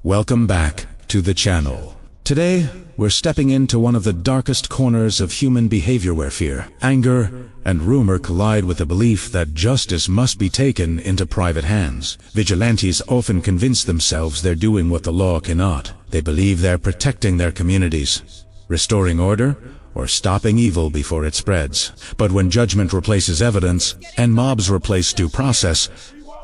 Welcome back to the channel. Today, we're stepping into one of the darkest corners of human behavior where fear, anger, and rumor collide with the belief that justice must be taken into private hands. Vigilantes often convince themselves they're doing what the law cannot. They believe they're protecting their communities, restoring order, or stopping evil before it spreads. But when judgment replaces evidence, and mobs replace due process,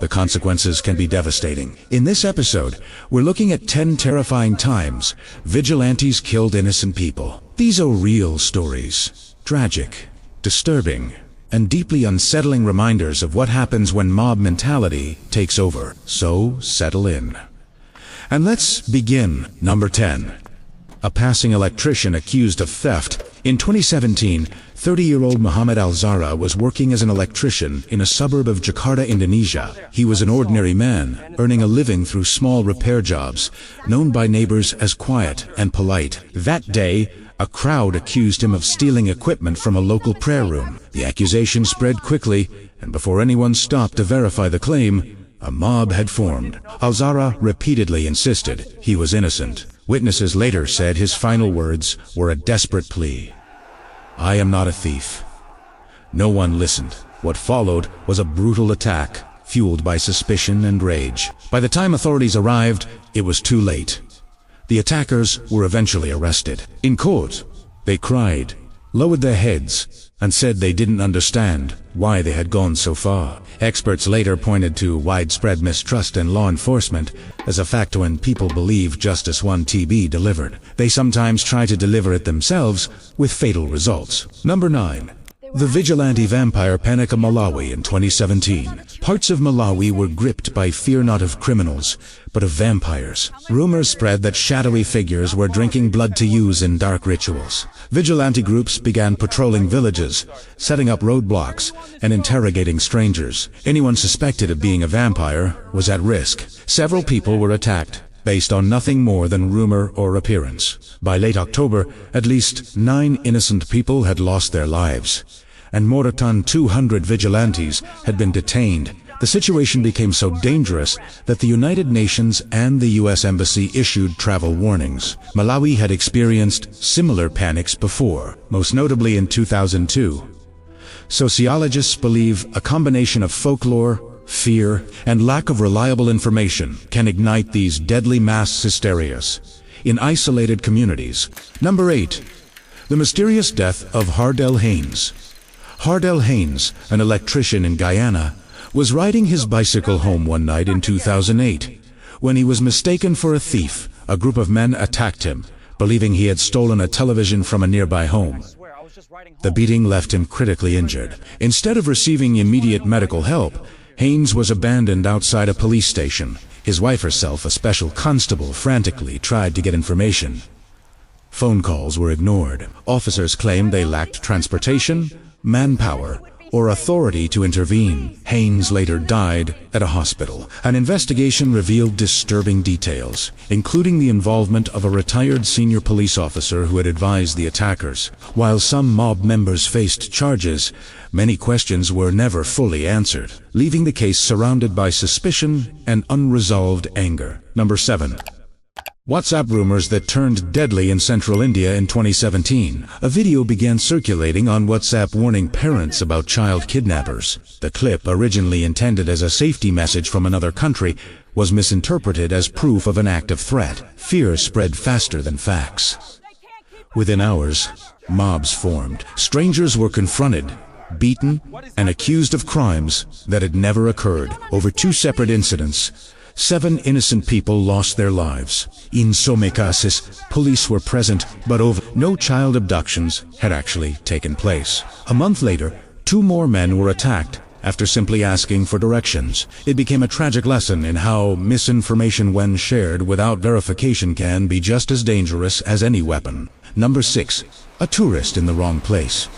the consequences can be devastating. In this episode, we're looking at 10 terrifying times vigilantes killed innocent people. These are real stories, tragic, disturbing, and deeply unsettling reminders of what happens when mob mentality takes over. So, settle in. And let's begin. Number 10. A passing electrician accused of theft. In 2017, 30-year-old Muhammad Al-Zahra was working as an electrician in a suburb of Jakarta, Indonesia. He was an ordinary man, earning a living through small repair jobs, known by neighbors as quiet and polite. That day, a crowd accused him of stealing equipment from a local prayer room. The accusation spread quickly, and before anyone stopped to verify the claim, a mob had formed. Al-Zahra repeatedly insisted he was innocent. Witnesses later said his final words were a desperate plea. "I am not a thief." No one listened. What followed was a brutal attack, fueled by suspicion and rage. By the time authorities arrived, it was too late. The attackers were eventually arrested. In court, they cried, lowered their heads, and said they didn't understand why they had gone so far. Experts later pointed to widespread mistrust in law enforcement as a factor when people believe justice won't be delivered. They sometimes try to deliver it themselves with fatal results. Number 9. The vigilante vampire panic of Malawi in 2017. Parts of Malawi were gripped by fear not of criminals, but of vampires. Rumors spread that shadowy figures were drinking blood to use in dark rituals. Vigilante groups began patrolling villages, setting up roadblocks, and interrogating strangers. Anyone suspected of being a vampire was at risk. Several people were attacked, based on nothing more than rumor or appearance. By late October, at least 9 innocent people had lost their lives, and more than 200 vigilantes had been detained. The situation became so dangerous that the United Nations and the US Embassy issued travel warnings. Malawi had experienced similar panics before, most notably in 2002. Sociologists believe a combination of folklore, fear, and lack of reliable information can ignite these deadly mass hysterias in isolated communities. Number 8. The mysterious death of Hardel Haynes. Hardel Haynes, an electrician in Guyana, was riding his bicycle home one night in 2008. When he was mistaken for a thief, a group of men attacked him, believing he had stolen a television from a nearby home. The beating left him critically injured. Instead of receiving immediate medical help, Haynes was abandoned outside a police station. His wife herself, a special constable, frantically tried to get information. Phone calls were ignored. Officers claimed they lacked transportation, manpower, or authority to intervene. Haynes later died at a hospital. An investigation revealed disturbing details, including the involvement of a retired senior police officer who had advised the attackers. While some mob members faced charges, many questions were never fully answered, leaving the case surrounded by suspicion and unresolved anger. Number 7. WhatsApp rumors that turned deadly in central India in 2017. A video began circulating on WhatsApp warning parents about child kidnappers. The clip, originally intended as a safety message from another country, was misinterpreted as proof of an active threat. Fear spread faster than facts. Within hours, mobs formed. Strangers were confronted, beaten, and accused of crimes that had never occurred. Over 2 separate incidents, 7 innocent people lost their lives. In some cases, police were present, but no child abductions had actually taken place. A month later, 2 more men were attacked after simply asking for directions. It became a tragic lesson in how misinformation, when shared without verification, can be just as dangerous as any weapon. Number 6. A tourist in the wrong place.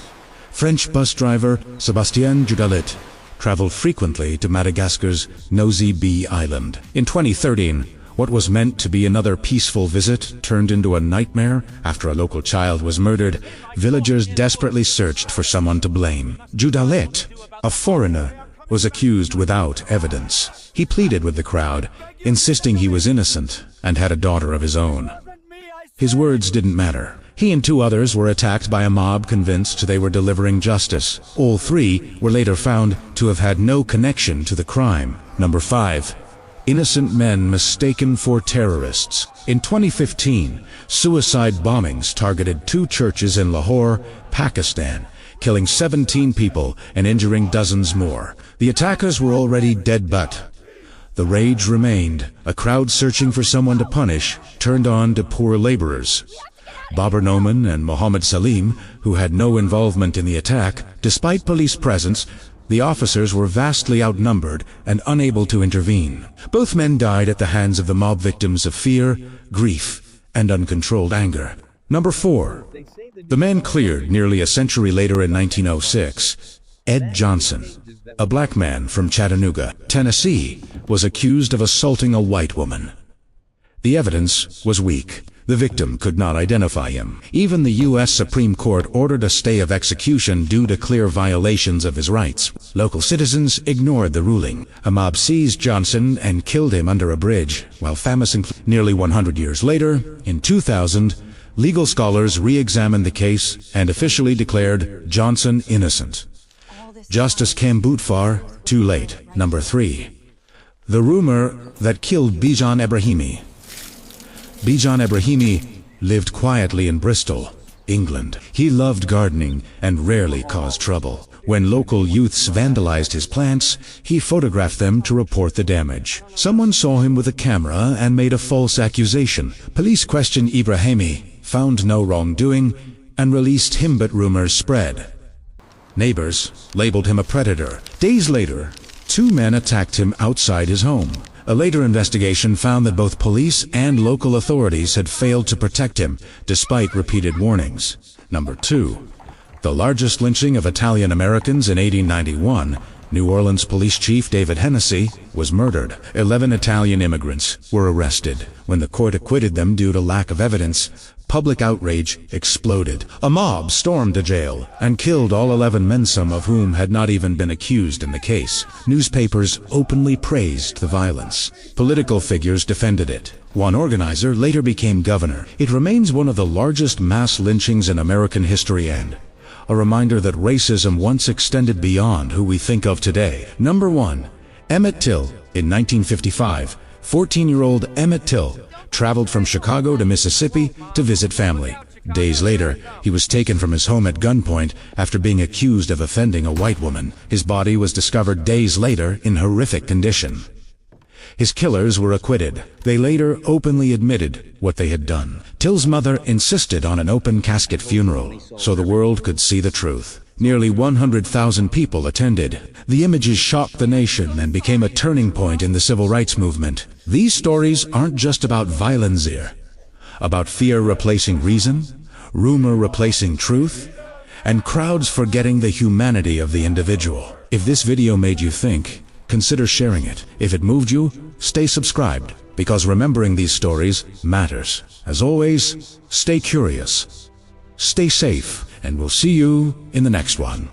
French bus driver Sébastien Judalit traveled frequently to Madagascar's Nosy Be Island. In 2013, what was meant to be another peaceful visit turned into a nightmare after a local child was murdered. Villagers desperately searched for someone to blame. Judalit, a foreigner, was accused without evidence. He pleaded with the crowd, insisting he was innocent and had a daughter of his own. His words didn't matter. He and two others were attacked by a mob convinced they were delivering justice. All three were later found to have had no connection to the crime. Number 5. Innocent men mistaken for terrorists. In 2015, suicide bombings targeted 2 churches in Lahore, Pakistan, killing 17 people and injuring dozens more. The attackers were already dead, but the rage remained. A crowd searching for someone to punish turned on to poor laborers. Babar Noman and Mohammed Salim, who had no involvement in the attack, despite police presence, the officers were vastly outnumbered and unable to intervene. Both men died at the hands of the mob, victims of fear, grief, and uncontrolled anger. Number 4. The man cleared nearly a century later in 1906. Ed Johnson, a black man from Chattanooga, Tennessee, was accused of assaulting a white woman. The evidence was weak. The victim could not identify him. Even the U.S. Supreme Court ordered a stay of execution due to clear violations of his rights. Local citizens ignored the ruling. A mob seized Johnson and killed him under a bridge, while famous nearly 100 years later, in 2000, legal scholars re-examined the case and officially declared Johnson innocent. Justice came but far too late. Number 3. The rumor that killed Bijan Ebrahimi. Bijan Ebrahimi lived quietly in Bristol, England. He loved gardening and rarely caused trouble. When local youths vandalized his plants, he photographed them to report the damage. Someone saw him with a camera and made a false accusation. Police questioned Ebrahimi, found no wrongdoing, and released him, but rumors spread. Neighbors labeled him a predator. Days later, 2 men attacked him outside his home. A later investigation found that both police and local authorities had failed to protect him, despite repeated warnings. Number 2. The largest lynching of Italian Americans in 1891, New Orleans Police Chief David Hennessy was murdered. 11 Italian immigrants were arrested. When the court acquitted them due to lack of evidence, public outrage exploded. A mob stormed the jail and killed all 11 men, some of whom had not even been accused in the case. Newspapers openly praised the violence. Political figures defended it. One organizer later became governor. It remains one of the largest mass lynchings in American history and a reminder that racism once extended beyond who we think of today. Number 1. Emmett Till. In 1955, 14-year-old Emmett Till traveled from Chicago to Mississippi to visit family. Days later, he was taken from his home at gunpoint after being accused of offending a white woman. His body was discovered days later in horrific condition. His killers were acquitted. They later openly admitted what they had done. Till's mother insisted on an open casket funeral so the world could see the truth. Nearly 100,000 people attended. The images shocked the nation and became a turning point in the civil rights movement. These stories aren't just about violence here, about fear replacing reason, rumor replacing truth, and crowds forgetting the humanity of the individual. If this video made you think, consider sharing it. If it moved you, stay subscribed, because remembering these stories matters. As always, stay curious, stay safe, and we'll see you in the next one.